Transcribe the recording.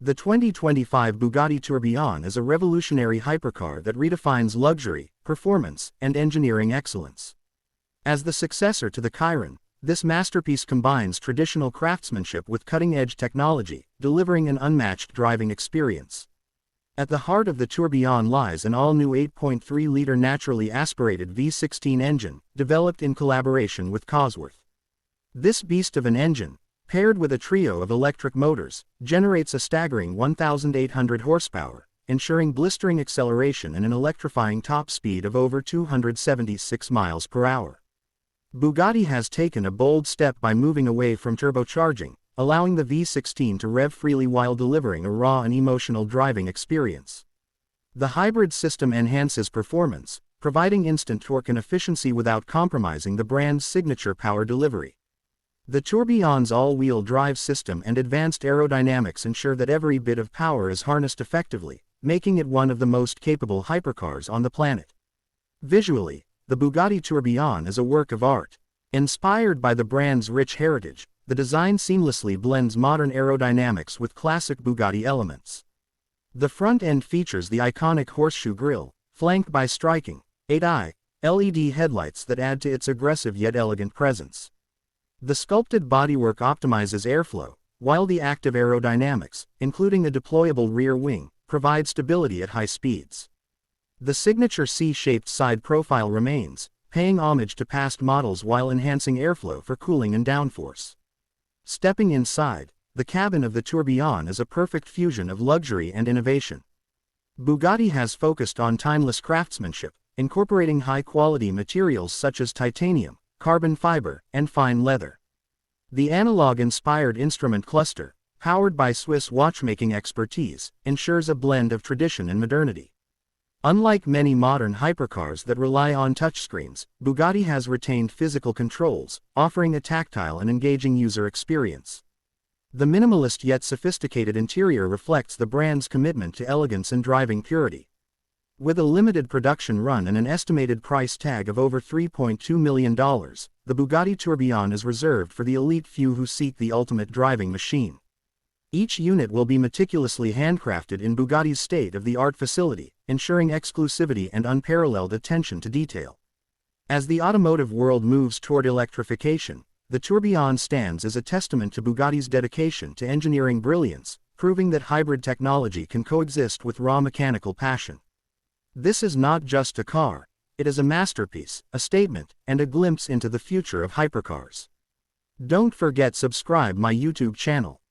The 2025 Bugatti Tourbillon is a revolutionary hypercar that redefines luxury, performance, and engineering excellence. As the successor to the Chiron, this masterpiece combines traditional craftsmanship with cutting-edge technology, delivering an unmatched driving experience. At the heart of the Tourbillon lies an all-new 8.3-liter naturally aspirated V16 engine, developed in collaboration with Cosworth. This beast of an engine, paired with a trio of electric motors, generates a staggering 1,800 horsepower, ensuring blistering acceleration and an electrifying top speed of over 276 miles per hour. Bugatti has taken a bold step by moving away from turbocharging, allowing the V16 to rev freely while delivering a raw and emotional driving experience. The hybrid system enhances performance, providing instant torque and efficiency without compromising the brand's signature power delivery. The Tourbillon's all-wheel drive system and advanced aerodynamics ensure that every bit of power is harnessed effectively, making it one of the most capable hypercars on the planet. Visually, the Bugatti Tourbillon is a work of art. Inspired by the brand's rich heritage, the design seamlessly blends modern aerodynamics with classic Bugatti elements. The front end features the iconic horseshoe grille, flanked by striking 8i LED headlights that add to its aggressive yet elegant presence. The sculpted bodywork optimizes airflow, while the active aerodynamics, including a deployable rear wing, provide stability at high speeds. The signature C-shaped side profile remains, paying homage to past models while enhancing airflow for cooling and downforce. Stepping inside, the cabin of the Tourbillon is a perfect fusion of luxury and innovation. Bugatti has focused on timeless craftsmanship, incorporating high-quality materials such as titanium, carbon fiber, and fine leather. The analog-inspired instrument cluster, powered by Swiss watchmaking expertise, ensures a blend of tradition and modernity. Unlike many modern hypercars that rely on touchscreens, Bugatti has retained physical controls, offering a tactile and engaging user experience. The minimalist yet sophisticated interior reflects the brand's commitment to elegance and driving purity. With a limited production run and an estimated price tag of over $3.2 million, the Bugatti Tourbillon is reserved for the elite few who seek the ultimate driving machine. Each unit will be meticulously handcrafted in Bugatti's state-of-the-art facility, ensuring exclusivity and unparalleled attention to detail. As the automotive world moves toward electrification, the Tourbillon stands as a testament to Bugatti's dedication to engineering brilliance, proving that hybrid technology can coexist with raw mechanical passion. This is not just a car, it is a masterpiece, a statement, and a glimpse into the future of hypercars. Don't forget subscribe my YouTube channel.